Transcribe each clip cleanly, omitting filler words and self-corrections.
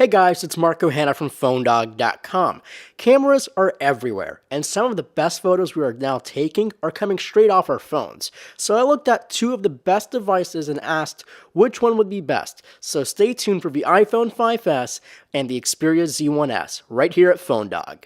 Hey guys, it's Marco Hanna from PhoneDog.com. Cameras are everywhere, and some of the best photos we are now taking are coming straight off our phones. So I looked at two of the best devices and asked which one would be best. So stay tuned for the iPhone 5s and the Xperia Z1s right here at PhoneDog.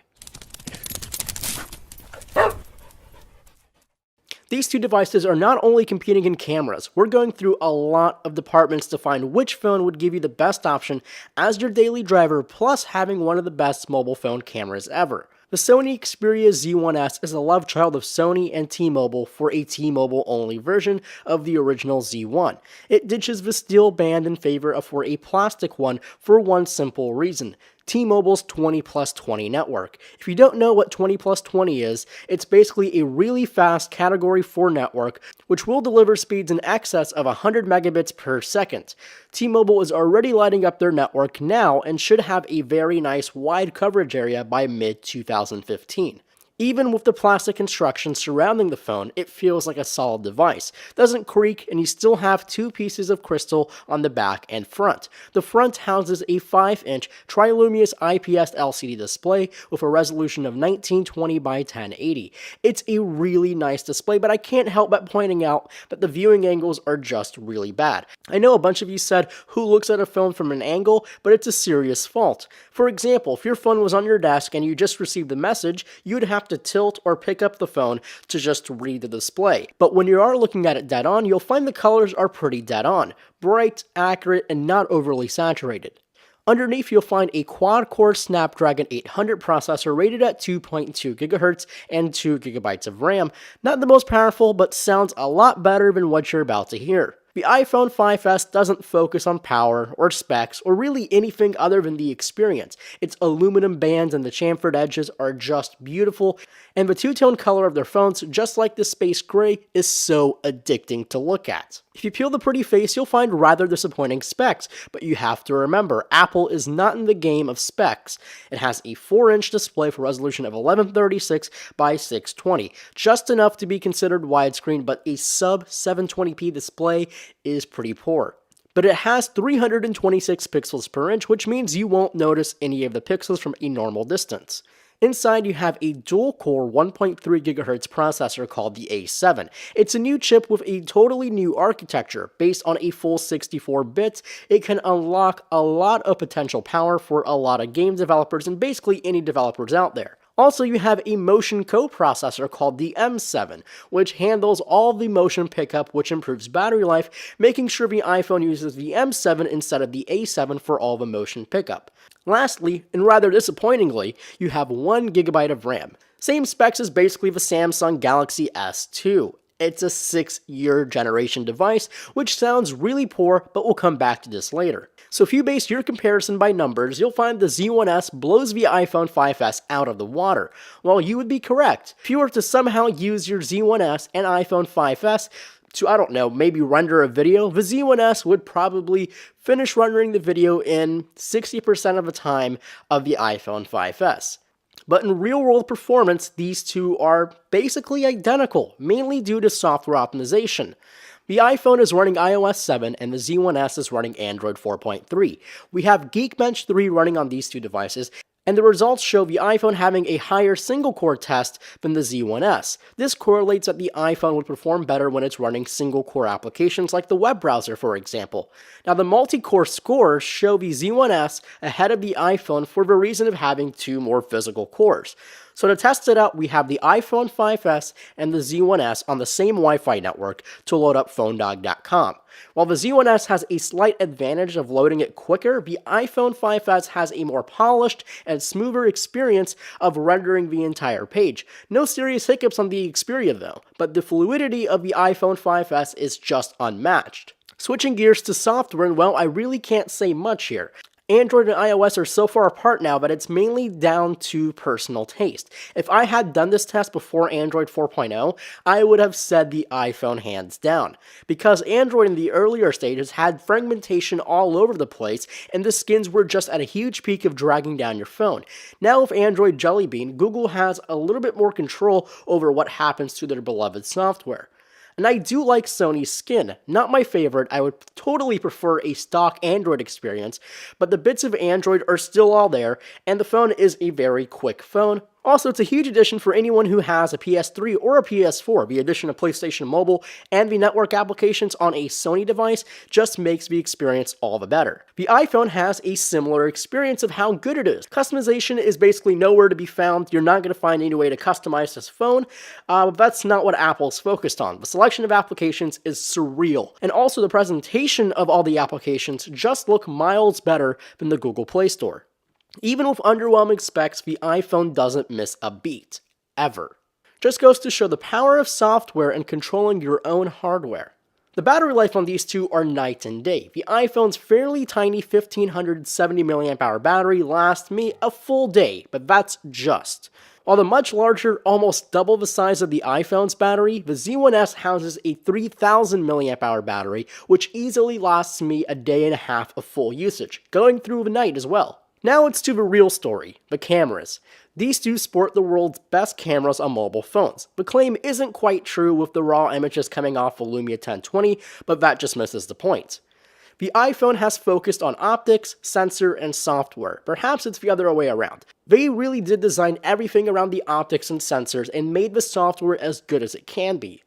These two devices are not only competing in cameras, we're going through a lot of departments to find which phone would give you the best option as your daily driver, plus having one of the best mobile phone cameras ever. The Sony Xperia Z1s is a love child of Sony and T-Mobile for a T-Mobile only version of the original Z1. It ditches the steel band in favor of a plastic one for one simple reason: T-Mobile's 20+20 network. If you don't know what 20+20 is, it's basically a really fast Category 4 network which will deliver speeds in excess of 100 megabits per second. T-Mobile is already lighting up their network now and should have a very nice wide coverage area by mid-2015. Even with the plastic construction surrounding the phone, it feels like a solid device. Doesn't creak, and you still have two pieces of crystal on the back and front. The front houses a 5-inch Trilumious IPS LCD display with a resolution of 1920 by 1080. It's a really nice display, but I can't help but pointing out that the viewing angles are just really bad. I know a bunch of you said, who looks at a phone from an angle, but it's a serious fault. For example, if your phone was on your desk and you just received the message, you'd have to tilt or pick up the phone to just read the display. But when you are looking at it dead on, you'll find the colors are pretty dead on, bright, accurate, and not overly saturated. Underneath, you'll find a quad-core Snapdragon 800 processor rated at 2.2 GHz and 2 GB of RAM. Not the most powerful, but sounds a lot better than what you're about to hear. The iPhone 5s doesn't focus on power or specs or really anything other than the experience. Its aluminum bands and the chamfered edges are just beautiful, and the two-tone color of their phones, just like the space gray, is so addicting to look at. If you peel the pretty face, you'll find rather disappointing specs, but you have to remember, Apple is not in the game of specs. It has a 4-inch display for resolution of 1136 by 620, just enough to be considered widescreen, but a sub 720p display is pretty poor. But it has 326 pixels per inch, which means you won't notice any of the pixels from a normal distance. Inside, you have a dual-core 1.3 GHz processor called the A7. It's a new chip with a totally new architecture. Based on a full 64 bits, it can unlock a lot of potential power for a lot of game developers and basically any developers out there. Also, you have a motion coprocessor called the M7, which handles all the motion pickup, which improves battery life, making sure the iPhone uses the M7 instead of the A7 for all the motion pickup. Lastly, and rather disappointingly, you have 1 GB of RAM. Same specs as basically the Samsung Galaxy S2. It's a 6-year generation device, which sounds really poor, but we'll come back to this later. So if you base your comparison by numbers, you'll find the Z1s blows the iPhone 5s out of the water. Well, you would be correct. If you were to somehow use your Z1s and iPhone 5s to, I don't know, maybe render a video, the Z1s would probably finish rendering the video in 60% of the time of the iPhone 5s. But in real-world performance, these two are basically identical, mainly due to software optimization. The iPhone is running iOS 7 and the Z1s is running Android 4.3. We have Geekbench 3 running on these two devices, and the results show the iPhone having a higher single-core test than the Z1s. This correlates that the iPhone would perform better when it's running single-core applications like the web browser, for example. Now, the multi-core scores show the Z1s ahead of the iPhone for the reason of having two more physical cores. So to test it out, we have the iPhone 5s and the Z1s on the same Wi-Fi network to load up PhoneDog.com. While the Z1s has a slight advantage of loading it quicker, the iPhone 5s has a more polished and smoother experience of rendering the entire page. No serious hiccups on the Xperia though, but the fluidity of the iPhone 5s is just unmatched. Switching gears to software, well, I really can't say much here. Android and iOS are so far apart now that it's mainly down to personal taste. If I had done this test before Android 4.0, I would have said the iPhone hands down. Because Android in the earlier stages had fragmentation all over the place, and the skins were just at a huge peak of dragging down your phone. Now with Android Jelly Bean, Google has a little bit more control over what happens to their beloved software. And I do like Sony's skin. Not my favorite, I would totally prefer a stock Android experience, but the bits of Android are still all there, and the phone is a very quick phone. Also, it's a huge addition for anyone who has a PS3 or a PS4. The addition of PlayStation Mobile and the network applications on a Sony device just makes the experience all the better. The iPhone has a similar experience of how good it is. Customization is basically nowhere to be found. You're not going to find any way to customize this phone. That's not what Apple's focused on. The selection of applications is surreal. And also the presentation of all the applications just look miles better than the Google Play Store. Even with underwhelming specs, the iPhone doesn't miss a beat. Ever. Just goes to show the power of software and controlling your own hardware. The battery life on these two are night and day. The iPhone's fairly tiny 1570 mAh battery lasts me a full day, but that's just. While the much larger, almost double the size of the iPhone's battery, the Z1s houses a 3000 mAh battery, which easily lasts me a day and a half of full usage, going through the night as well. Now it's to the real story, the cameras. These two sport the world's best cameras on mobile phones. The claim isn't quite true with the raw images coming off the Lumia 1020, but that just misses the point. The iPhone has focused on optics, sensor, and software. Perhaps it's the other way around. They really did design everything around the optics and sensors and made the software as good as it can be.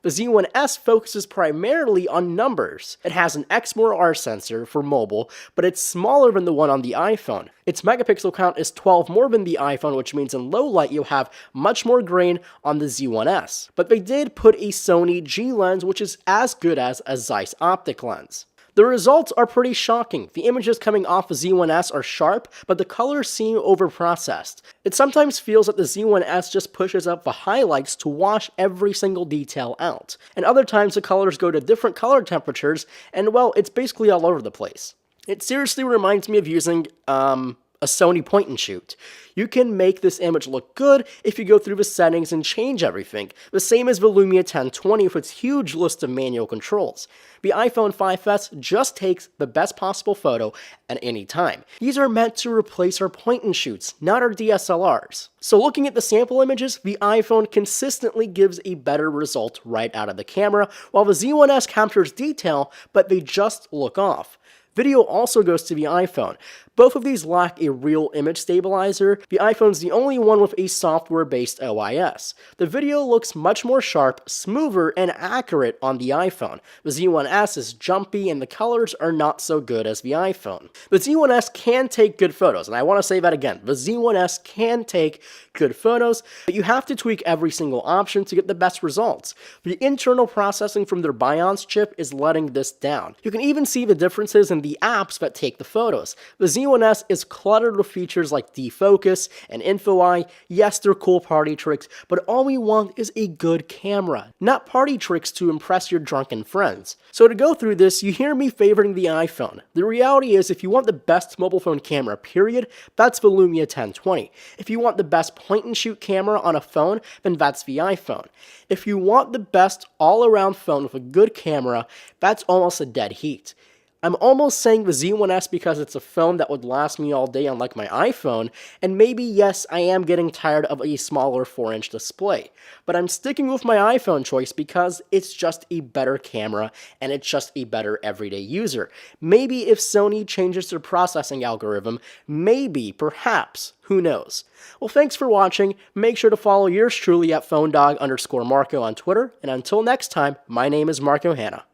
The Z1s focuses primarily on numbers. It has an X-R sensor for mobile, but it's smaller than the one on the iPhone. Its megapixel count is 12 more than the iPhone, which means in low light you'll have much more grain on the Z1s. But they did put a Sony G lens, which is as good as a Zeiss optic lens. The results are pretty shocking. The images coming off the Z1s are sharp, but the colors seem overprocessed. It sometimes feels that the Z1s just pushes up the highlights to wash every single detail out. And other times the colors go to different color temperatures, and well, it's basically all over the place. It seriously reminds me of using, a Sony point and shoot. You can make this image look good if you go through the settings and change everything, the same as the Lumia 1020 with its huge list of manual controls. The iPhone 5S just takes the best possible photo at any time. These are meant to replace our point and shoots, not our DSLRs. So looking at the sample images, the iPhone consistently gives a better result right out of the camera, while the Z1s captures detail, but they just look off. Video also goes to the iPhone. Both of these lack a real image stabilizer. The iPhone's the only one with a software-based OIS. The video looks much more sharp, smoother, and accurate on the iPhone. The Z1s is jumpy and the colors are not so good as the iPhone. The Z1s can take good photos, and I want to say that again. The Z1s can take good photos, but you have to tweak every single option to get the best results. The internal processing from their Bions chip is letting this down. You can even see the differences in the apps that take the photos. The Z1s is cluttered with features like defocus and info eye. Yes, they're cool party tricks, but all we want is a good camera, not party tricks to impress your drunken friends. So to go through this, you hear me favoring the iPhone. The reality is, if you want the best mobile phone camera, period, that's the Lumia 1020. If you want the best point-and-shoot camera on a phone, then that's the iPhone. If you want the best all-around phone with a good camera, that's almost a dead heat. I'm almost saying the Z1s because it's a phone that would last me all day unlike my iPhone, and maybe yes, I am getting tired of a smaller 4-inch display. But I'm sticking with my iPhone choice because it's just a better camera, and it's just a better everyday user. Maybe if Sony changes their processing algorithm, maybe, perhaps, who knows? Well, thanks for watching. Make sure to follow yours truly at PhoneDog_Marco on Twitter, and until next time, my name is Marco Hanna.